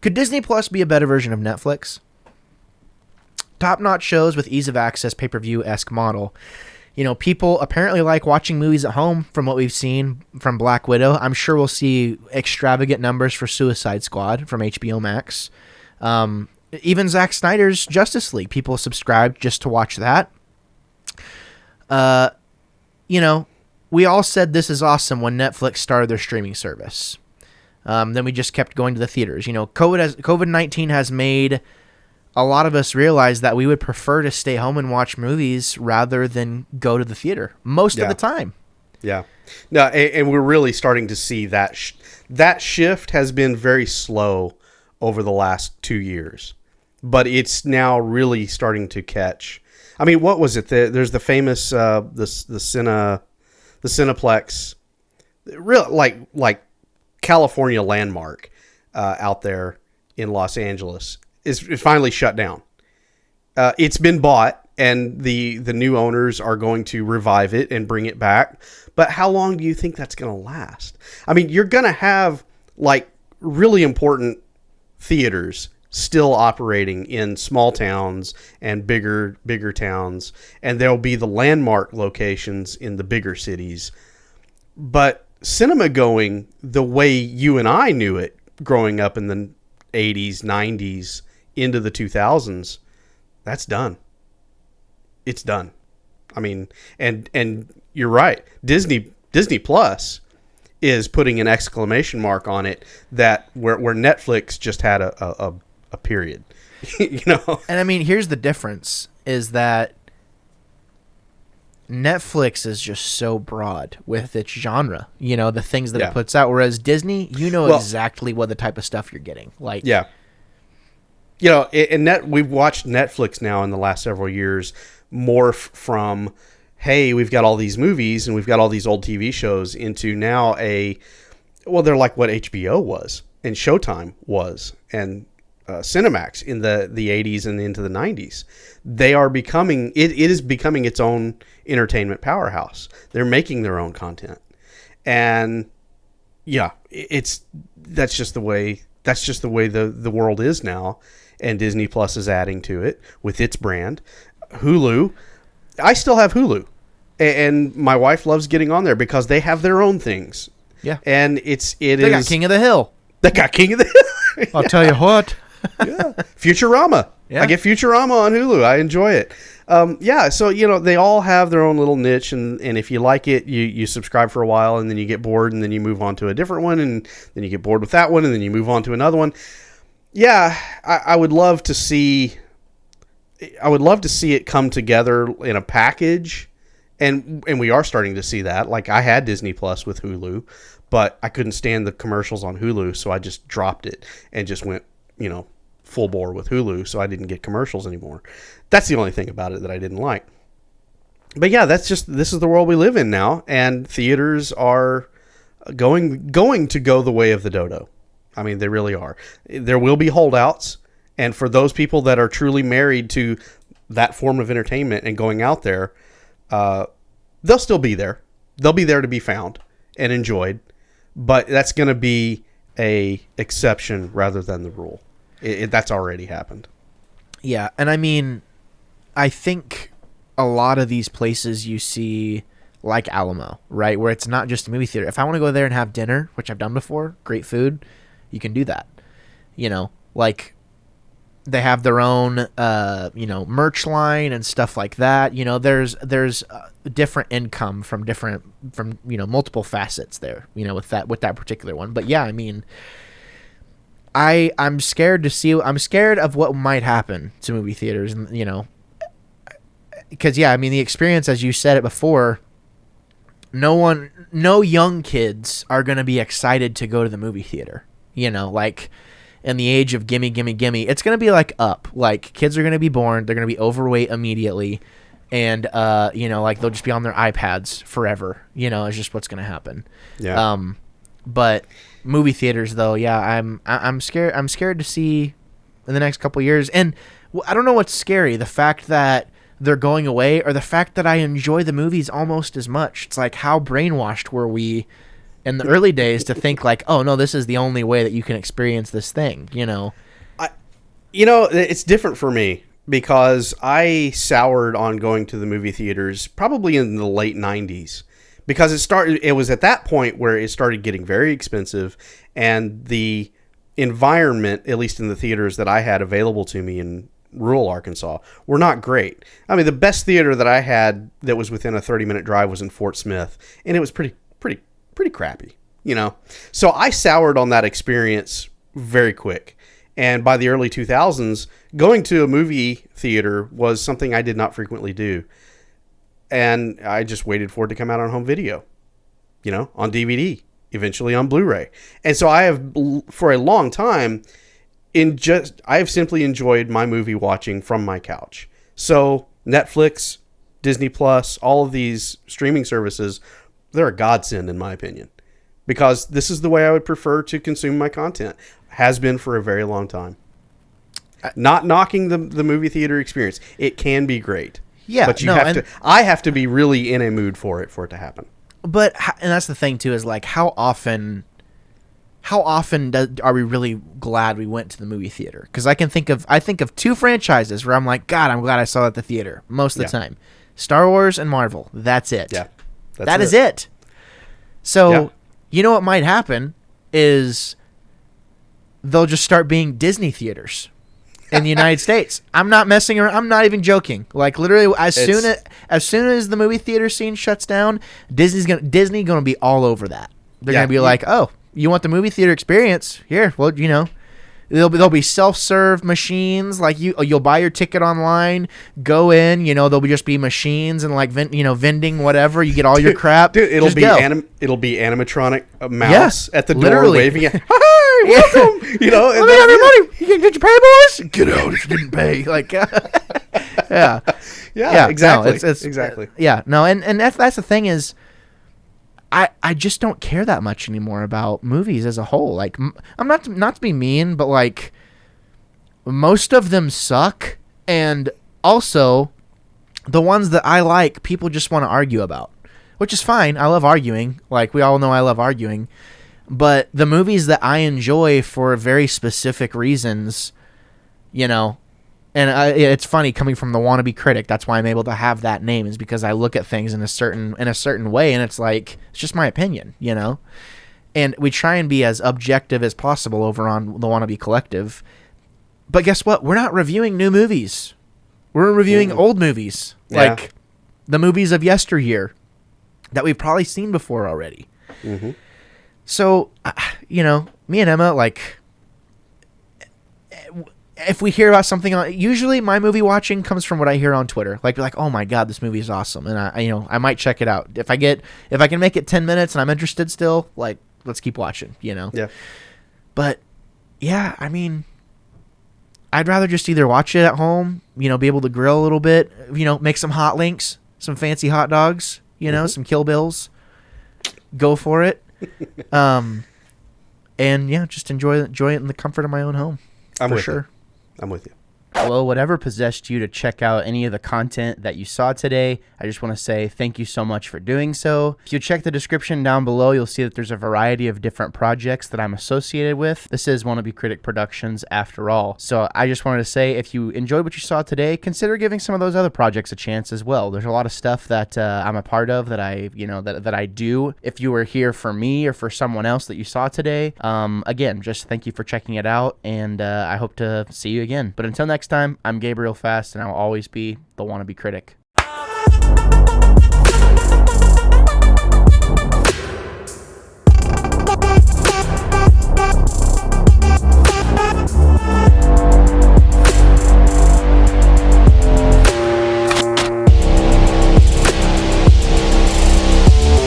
Could Disney Plus be a better version of Netflix? Top-notch shows with ease of access, pay-per-view-esque model. You know, people apparently like watching movies at home from what we've seen from Black Widow. I'm sure we'll see extravagant numbers for Suicide Squad from HBO Max. Even Zack Snyder's Justice League. People subscribed just to watch that. You know, we all said this is awesome when Netflix started their streaming service. Then we just kept going to the theaters. You know, COVID-19 has made a lot of us realize that we would prefer to stay home and watch movies rather than go to the theater most of the time. Yeah. No, and we're really starting to see that that shift has been very slow over the last 2 years, but it's now really starting to catch. I mean, what was it? There's the famous the Cineplex, real like California landmark out there in Los Angeles. Is finally shut down. It's been bought, and the new owners are going to revive it and bring it back. But how long do you think that's going to last? I mean, you're going to have like really important theaters still operating in small towns and bigger towns, and there'll be the landmark locations in the bigger cities. But cinema going the way you and I knew it growing up in the 80s, 90s, into the 2000s, that's done. It's done. I mean, and you're right. Disney Plus is putting an exclamation mark on it that where Netflix just had a period. You know? And I mean, here's the difference is that Netflix is just so broad with its genre, you know, the things that it puts out, whereas Disney, you know, exactly what the type of stuff you're getting. Like, yeah. You know, we've watched Netflix now in the last several years morph from, hey, we've got all these movies and we've got all these old TV shows into now they're like what HBO was and Showtime was and Cinemax in the 80s and into the 90s. They are becoming, it is becoming its own entertainment powerhouse. They're making their own content. And yeah, that's just the way the world is now. And Disney Plus is adding to it with its brand. Hulu, I still have Hulu, and my wife loves getting on there because they have their own things. Yeah, and they got King of the Hill. They got King of the Hill. I'll tell you what. Yeah, Futurama. Yeah. I get Futurama on Hulu. I enjoy it. So you know they all have their own little niche, and if you like it, you subscribe for a while, and then you get bored, and then you move on to a different one, and then you get bored with that one, and then you move on to another one. Yeah, I would love to see. I would love to see it come together in a package, and we are starting to see that. Like I had Disney Plus with Hulu, but I couldn't stand the commercials on Hulu, so I just dropped it and just went, you know, full bore with Hulu, so I didn't get commercials anymore. That's the only thing about it that I didn't like. But yeah, this is the world we live in now, and theaters are going to go the way of the dodo. I mean, they really are. There will be holdouts, and for those people that are truly married to that form of entertainment and going out there, they'll still be there. They'll be there to be found and enjoyed, but that's going to be a exception rather than the rule. That's already happened. Yeah, and I mean, I think a lot of these places you see, like Alamo, right, where it's not just a movie theater. If I want to go there and have dinner, which I've done before, great food, you can do that. You know, like they have their own, merch line and stuff like that. You know, there's different income from multiple facets there. You know, with that particular one. But yeah, I mean, I'm scared of what might happen to movie theaters, and you know, because yeah, I mean the experience, as you said it before. No young kids are gonna be excited to go to the movie theater. You know, like in the age of gimme, it's going to be like Up. Like kids are going to be born. They're going to be overweight immediately. And, like they'll just be on their iPads forever. You know, it's just what's going to happen. Yeah. But movie theaters though, yeah, I'm scared. I'm scared to see in the next couple of years. And I don't know what's scary. The fact that they're going away or the fact that I enjoy the movies almost as much. It's like, how brainwashed were we in the early days to think like, oh no, this is the only way that you can experience this thing, you know. It's different for me because I soured on going to the movie theaters probably in the late 90s because it was at that point where it started getting very expensive, and the environment, at least in the theaters that I had available to me in rural Arkansas, were not great. I mean, the best theater that I had that was within a 30-minute drive was in Fort Smith, and it was pretty crappy, you know. So I soured on that experience very quick. And by the early 2000s, going to a movie theater was something I did not frequently do. And I just waited for it to come out on home video, you know, on DVD, eventually on Blu-ray. And so I have, for a long time, I have simply enjoyed my movie watching from my couch. So Netflix, Disney Plus, all of these streaming services, they're a godsend in my opinion, because this is the way I would prefer to consume my content. Has been for a very long time. Not knocking the movie theater experience. It can be great. Yeah, but I have to be really in a mood for it to happen. But, and that's the thing too, is like how often are we really glad we went to the movie theater? Because I think of two franchises where I'm like, God, I'm glad I saw it at the theater most of the time. Star Wars and Marvel. That's it. Yeah, that is it. So, you know what might happen is they'll just start being Disney theaters in the United States. I'm not messing around. I'm not even joking. Like literally, as soon as the movie theater scene shuts down, Disney gonna be all over that. They're gonna be like, oh, you want the movie theater experience? Here, well, you know, there'll be self-serve machines. Like you'll buy your ticket online, go in. You know, there'll just be machines and like vending whatever. You get all your crap. Dude, it'll be animatronic mouse at the door waving at. Hi, welcome. You know, let me have your money. Did you pay, boys? Get out if you didn't pay. Like, yeah, exactly. No, it's exactly. Yeah, no, and that's the thing is, I just don't care that much anymore about movies as a whole. Like, I'm not to be mean, but like, most of them suck, and also, the ones that I like, people just want to argue about, which is fine. I love arguing. Like, we all know I love arguing. But the movies that I enjoy for very specific reasons, you know, and it's funny coming from the wannabe critic. That's why I'm able to have that name, is because I look at things in a certain way, and it's like, it's just my opinion, you know. And we try and be as objective as possible over on the Wannabe Collective. But guess what? We're not reviewing new movies. We're reviewing old movies, like the movies of yesteryear that we've probably seen before already. Mm-hmm. So, you know, me and Emma, like, if we hear about something, usually my movie watching comes from what I hear on Twitter. Like, oh my God, this movie is awesome, and I might check it out if I can make it 10 minutes and I'm interested still. Like, let's keep watching, you know. Yeah. But yeah, I mean, I'd rather just either watch it at home, you know, be able to grill a little bit, you know, make some hot links, some fancy hot dogs, you know, some Kill Bills, go for it. And yeah, just enjoy it in the comfort of my own home. I'm with you. I'm with you. Well, whatever possessed you to check out any of the content that you saw today, I just want to say thank you so much for doing so. If you check the description down below, you'll see that there's a variety of different projects that I'm associated with. This is Wannabe Critic Productions after all. So I just wanted to say, if you enjoyed what you saw today, consider giving some of those other projects a chance as well. There's a lot of stuff that I'm a part of that I do. If you were here for me or for someone else that you saw today, again, just thank you for checking it out, and I hope to see you again. But until next time, I'm Gabriel Fast, and I'll always be the Wannabe Critic.